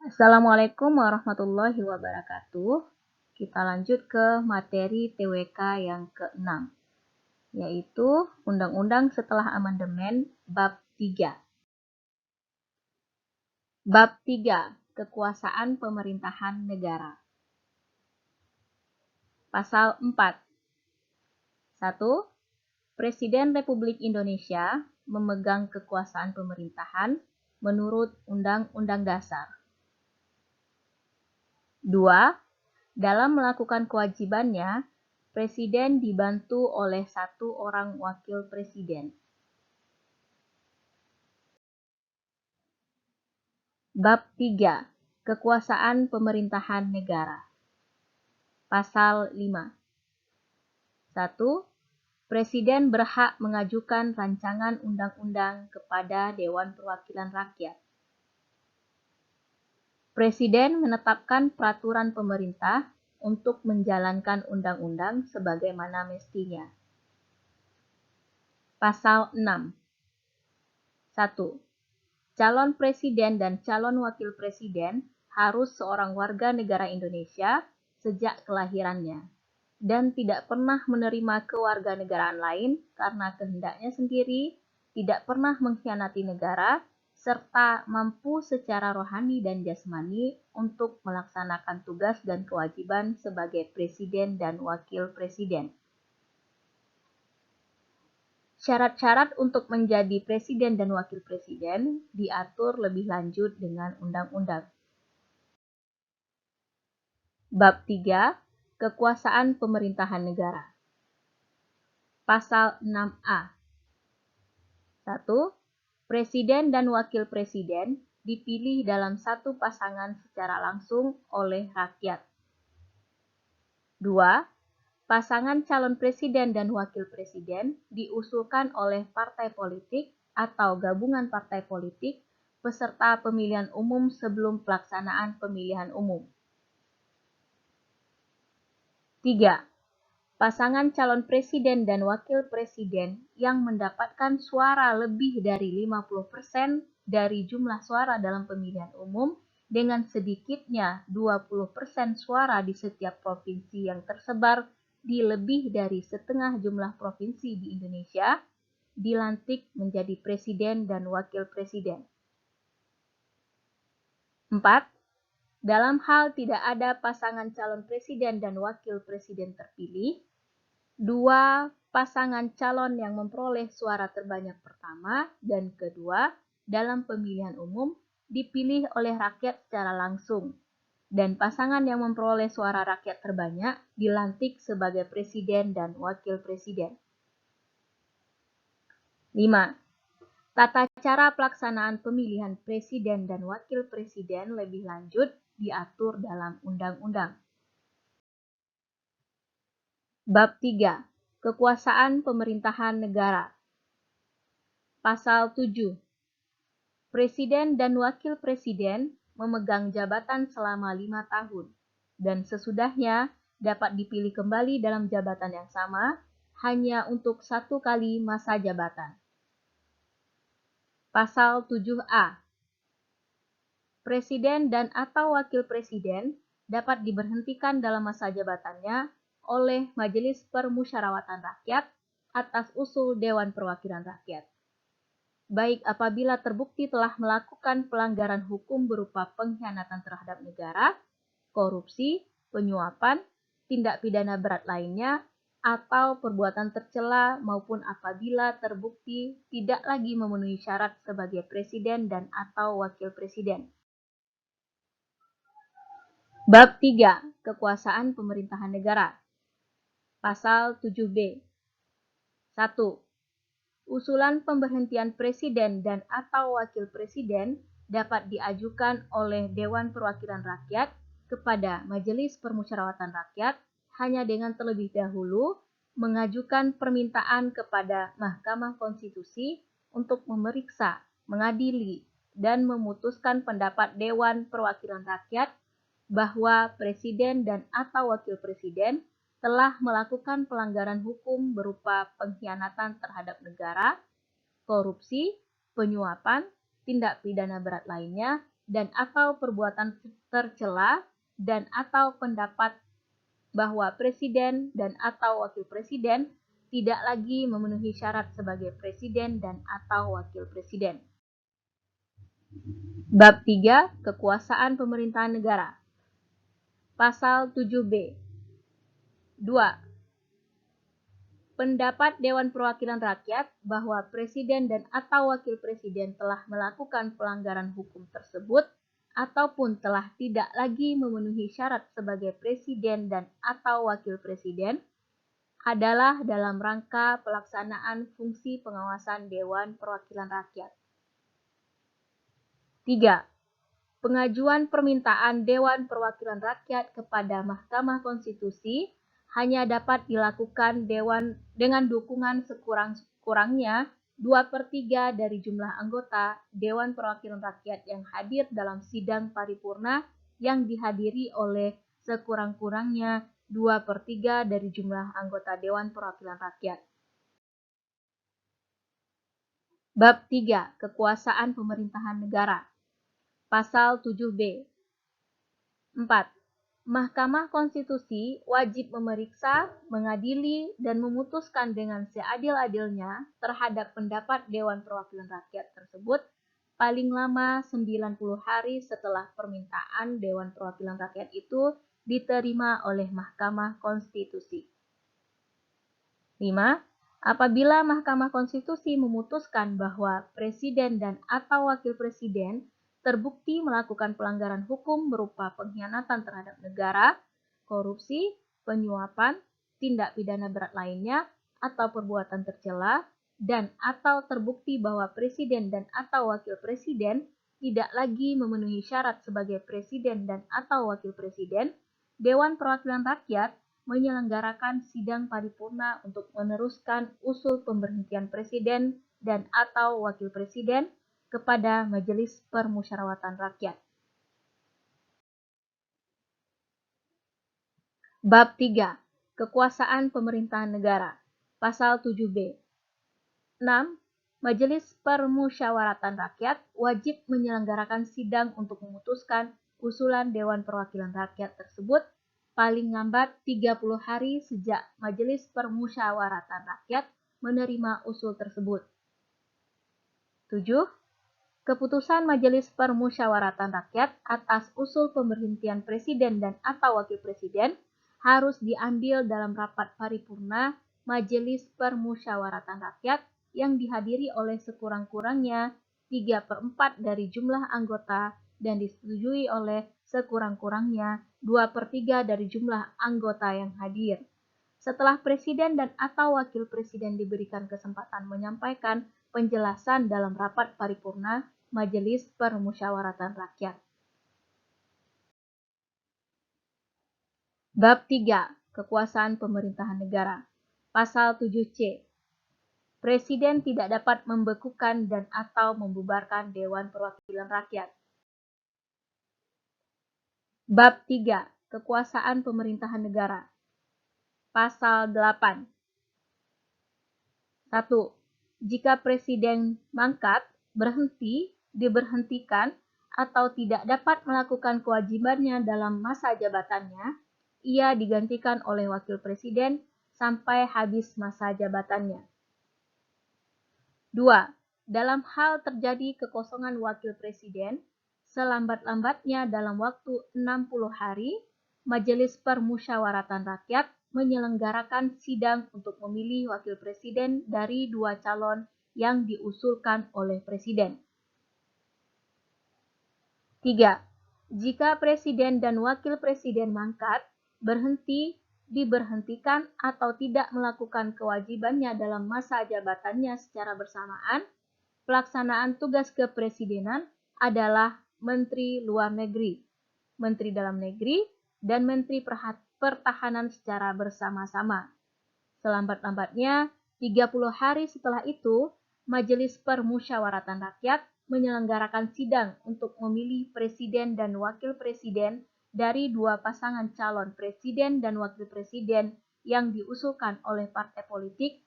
Assalamualaikum warahmatullahi wabarakatuh. Kita lanjut ke materi TWK yang ke-6, yaitu Undang-Undang setelah Amandemen Bab 3. Bab 3. Kekuasaan Pemerintahan Negara. Pasal 4. 1. Presiden Republik Indonesia memegang kekuasaan pemerintahan menurut Undang-Undang Dasar. 2. Dalam melakukan kewajibannya, Presiden dibantu oleh 1 orang wakil presiden. Bab 3. Kekuasaan Pemerintahan Negara. Pasal 5. 1. Presiden berhak mengajukan rancangan undang-undang kepada Dewan Perwakilan Rakyat. Presiden menetapkan peraturan pemerintah untuk menjalankan undang-undang sebagaimana mestinya. Pasal 6. 1. Calon presiden dan calon wakil presiden harus seorang warga negara Indonesia sejak kelahirannya dan tidak pernah menerima kewarganegaraan lain karena kehendaknya sendiri, tidak pernah mengkhianati negara, serta mampu secara rohani dan jasmani untuk melaksanakan tugas dan kewajiban sebagai presiden dan wakil presiden. Syarat-syarat untuk menjadi presiden dan wakil presiden diatur lebih lanjut dengan undang-undang. Bab 3. Kekuasaan Pemerintahan Negara. Pasal 6A. 1. Presiden dan wakil presiden dipilih dalam satu pasangan secara langsung oleh rakyat. 2. Pasangan calon presiden dan wakil presiden diusulkan oleh partai politik atau gabungan partai politik peserta pemilihan umum sebelum pelaksanaan pemilihan umum. 3. Pasangan calon presiden dan wakil presiden yang mendapatkan suara lebih dari 50% dari jumlah suara dalam pemilihan umum dengan sedikitnya 20% suara di setiap provinsi yang tersebar di lebih dari setengah jumlah provinsi di Indonesia, dilantik menjadi presiden dan wakil presiden. 4. Dalam hal tidak ada pasangan calon presiden dan wakil presiden terpilih, 2 pasangan calon yang memperoleh suara terbanyak pertama dan kedua dalam pemilihan umum dipilih oleh rakyat secara langsung, dan pasangan yang memperoleh suara rakyat terbanyak dilantik sebagai presiden dan wakil presiden. 5. Tata cara pelaksanaan pemilihan presiden dan wakil presiden lebih lanjut diatur dalam undang-undang. Bab 3. Kekuasaan Pemerintahan Negara. Pasal 7. Presiden dan wakil presiden memegang jabatan selama 5 tahun, dan sesudahnya dapat dipilih kembali dalam jabatan yang sama hanya untuk 1 kali masa jabatan. Pasal 7A. Presiden dan atau wakil presiden dapat diberhentikan dalam masa jabatannya oleh Majelis Permusyawaratan Rakyat atas usul Dewan Perwakilan Rakyat, baik apabila terbukti telah melakukan pelanggaran hukum berupa pengkhianatan terhadap negara, korupsi, penyuapan, tindak pidana berat lainnya, atau perbuatan tercela maupun apabila terbukti tidak lagi memenuhi syarat sebagai presiden dan atau wakil presiden. Bab 3. Kekuasaan Pemerintahan Negara. Pasal 7B. 1. Usulan pemberhentian presiden dan atau wakil presiden dapat diajukan oleh Dewan Perwakilan Rakyat kepada Majelis Permusyawaratan Rakyat hanya dengan terlebih dahulu mengajukan permintaan kepada Mahkamah Konstitusi untuk memeriksa, mengadili, dan memutuskan pendapat Dewan Perwakilan Rakyat bahwa presiden dan atau wakil presiden telah melakukan pelanggaran hukum berupa pengkhianatan terhadap negara, korupsi, penyuapan, tindak pidana berat lainnya, dan atau perbuatan tercela dan atau pendapat bahwa presiden dan atau wakil presiden tidak lagi memenuhi syarat sebagai presiden dan atau wakil presiden. Bab 3. Kekuasaan pemerintahan negara. Pasal 7B. 2. Pendapat Dewan Perwakilan Rakyat bahwa presiden dan atau wakil presiden telah melakukan pelanggaran hukum tersebut ataupun telah tidak lagi memenuhi syarat sebagai presiden dan atau wakil presiden adalah dalam rangka pelaksanaan fungsi pengawasan Dewan Perwakilan Rakyat. 3. Pengajuan permintaan Dewan Perwakilan Rakyat kepada Mahkamah Konstitusi hanya dapat dilakukan Dewan dengan dukungan sekurang-kurangnya 2/3 dari jumlah anggota Dewan Perwakilan Rakyat yang hadir dalam sidang paripurna yang dihadiri oleh sekurang-kurangnya 2/3 dari jumlah anggota Dewan Perwakilan Rakyat. Bab 3. Kekuasaan pemerintahan negara. Pasal 7B. 4. Mahkamah Konstitusi wajib memeriksa, mengadili, dan memutuskan dengan seadil-adilnya terhadap pendapat Dewan Perwakilan Rakyat tersebut paling lama 90 hari setelah permintaan Dewan Perwakilan Rakyat itu diterima oleh Mahkamah Konstitusi. 5. Apabila Mahkamah Konstitusi memutuskan bahwa presiden dan atau wakil presiden terbukti melakukan pelanggaran hukum berupa pengkhianatan terhadap negara, korupsi, penyuapan, tindak pidana berat lainnya, atau perbuatan tercela, dan atau terbukti bahwa presiden dan atau wakil presiden tidak lagi memenuhi syarat sebagai presiden dan atau wakil presiden, Dewan Perwakilan Rakyat menyelenggarakan sidang paripurna untuk meneruskan usul pemberhentian presiden dan atau wakil presiden kepada Majelis Permusyawaratan Rakyat. Bab 3. Kekuasaan pemerintahan negara. Pasal 7B. 6. Majelis Permusyawaratan Rakyat wajib menyelenggarakan sidang untuk memutuskan usulan Dewan Perwakilan Rakyat tersebut paling lambat 30 hari sejak Majelis Permusyawaratan Rakyat menerima usul tersebut. 7. Keputusan Majelis Permusyawaratan Rakyat atas usul pemberhentian presiden dan atau wakil presiden harus diambil dalam rapat paripurna Majelis Permusyawaratan Rakyat yang dihadiri oleh sekurang-kurangnya 3/4 dari jumlah anggota dan disetujui oleh sekurang-kurangnya 2/3 dari jumlah anggota yang hadir. Setelah presiden dan atau wakil presiden diberikan kesempatan menyampaikan penjelasan dalam rapat paripurna Majelis Permusyawaratan Rakyat. Bab 3. Kekuasaan pemerintahan negara. Pasal 7C. Presiden tidak dapat membekukan dan atau membubarkan Dewan Perwakilan Rakyat. Bab 3. Kekuasaan pemerintahan negara. Pasal 8. 1. Jika presiden mangkat, berhenti, diberhentikan, atau tidak dapat melakukan kewajibannya dalam masa jabatannya, ia digantikan oleh wakil presiden sampai habis masa jabatannya. 2. Dalam hal terjadi kekosongan wakil presiden, selambat-lambatnya dalam waktu 60 hari, Majelis Permusyawaratan Rakyat menyelenggarakan sidang untuk memilih wakil presiden dari 2 calon yang diusulkan oleh presiden. 3. Jika presiden dan wakil presiden mangkat, berhenti, diberhentikan, atau tidak melakukan kewajibannya dalam masa jabatannya secara bersamaan, pelaksanaan tugas kepresidenan adalah Menteri Luar Negeri, Menteri Dalam Negeri, dan Menteri Pertahanan secara bersama-sama. Selambat-lambatnya, 30 hari setelah itu, Majelis Permusyawaratan Rakyat menyelenggarakan sidang untuk memilih presiden dan wakil presiden dari 2 pasangan calon presiden dan wakil presiden yang diusulkan oleh partai politik,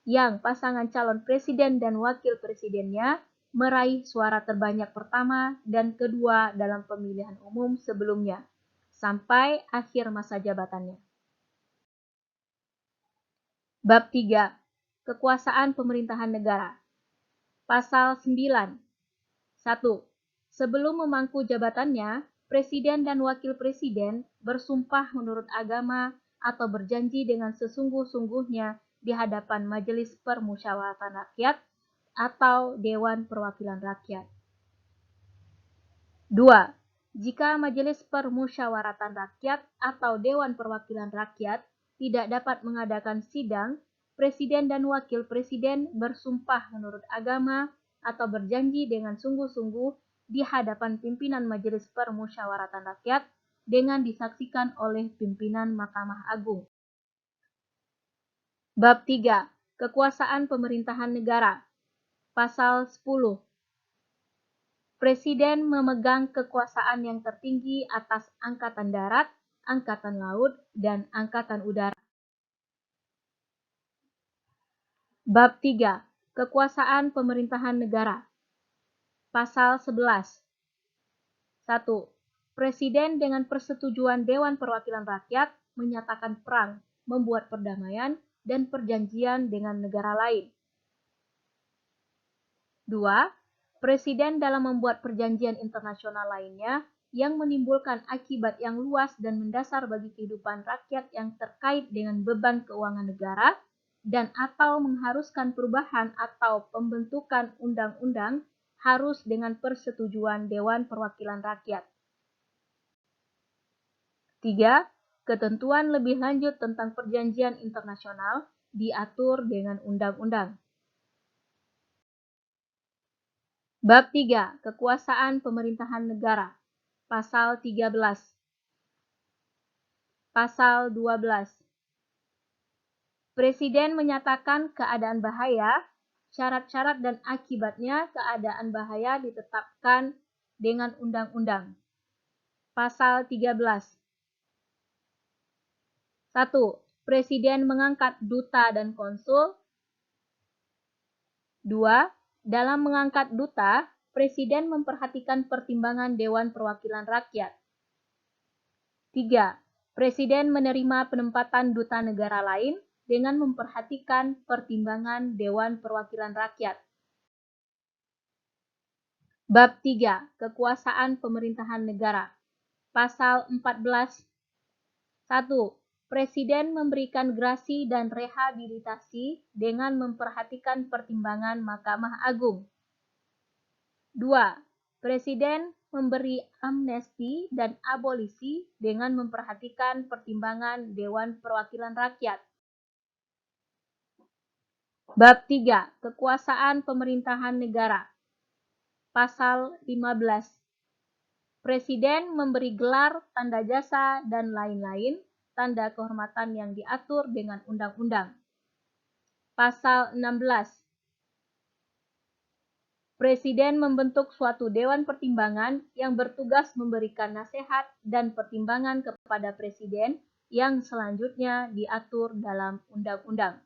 yang pasangan calon presiden dan wakil presidennya meraih suara terbanyak pertama dan kedua dalam pemilihan umum sebelumnya, sampai akhir masa jabatannya. Bab 3. Kekuasaan pemerintahan negara. Pasal 9. 1. Sebelum memangku jabatannya, Presiden dan Wakil Presiden bersumpah menurut agama atau berjanji dengan sesungguh-sungguhnya di hadapan Majelis Permusyawaratan Rakyat atau Dewan Perwakilan Rakyat. 2. Jika Majelis Permusyawaratan Rakyat atau Dewan Perwakilan Rakyat tidak dapat mengadakan sidang, Presiden dan Wakil Presiden bersumpah menurut agama atau berjanji dengan sungguh-sungguh di hadapan pimpinan Majelis Permusyawaratan Rakyat dengan disaksikan oleh pimpinan Mahkamah Agung. Bab 3. Kekuasaan pemerintahan negara. Pasal 10. Presiden memegang kekuasaan yang tertinggi atas Angkatan Darat, Angkatan Laut, dan Angkatan Udara. Bab 3. Kekuasaan pemerintahan negara. Pasal 11. 1. Presiden dengan persetujuan Dewan Perwakilan Rakyat menyatakan perang, membuat perdamaian, dan perjanjian dengan negara lain. 2. Presiden dalam membuat perjanjian internasional lainnya yang menimbulkan akibat yang luas dan mendasar bagi kehidupan rakyat yang terkait dengan beban keuangan negara dan atau mengharuskan perubahan atau pembentukan undang-undang harus dengan persetujuan Dewan Perwakilan Rakyat. 3. Ketentuan lebih lanjut tentang perjanjian internasional diatur dengan undang-undang. Bab 3. Kekuasaan pemerintahan negara. Pasal 13. Pasal 12. Presiden menyatakan keadaan bahaya, syarat-syarat dan akibatnya keadaan bahaya ditetapkan dengan undang-undang. Pasal 13. 1. Presiden mengangkat duta dan konsul. 2. Dalam mengangkat duta, Presiden memperhatikan pertimbangan Dewan Perwakilan Rakyat. 3. Presiden menerima penempatan duta negara lain dengan memperhatikan pertimbangan Dewan Perwakilan Rakyat. Bab 3. Kekuasaan pemerintahan negara. Pasal 14. 1. Presiden memberikan grasi dan rehabilitasi dengan memperhatikan pertimbangan Mahkamah Agung. 2. Presiden memberi amnesti dan abolisi dengan memperhatikan pertimbangan Dewan Perwakilan Rakyat. Bab 3. Kekuasaan pemerintahan negara. Pasal 15. Presiden memberi gelar, tanda jasa, dan lain-lain tanda kehormatan yang diatur dengan undang-undang. Pasal 16. Presiden membentuk suatu dewan pertimbangan yang bertugas memberikan nasihat dan pertimbangan kepada Presiden yang selanjutnya diatur dalam undang-undang.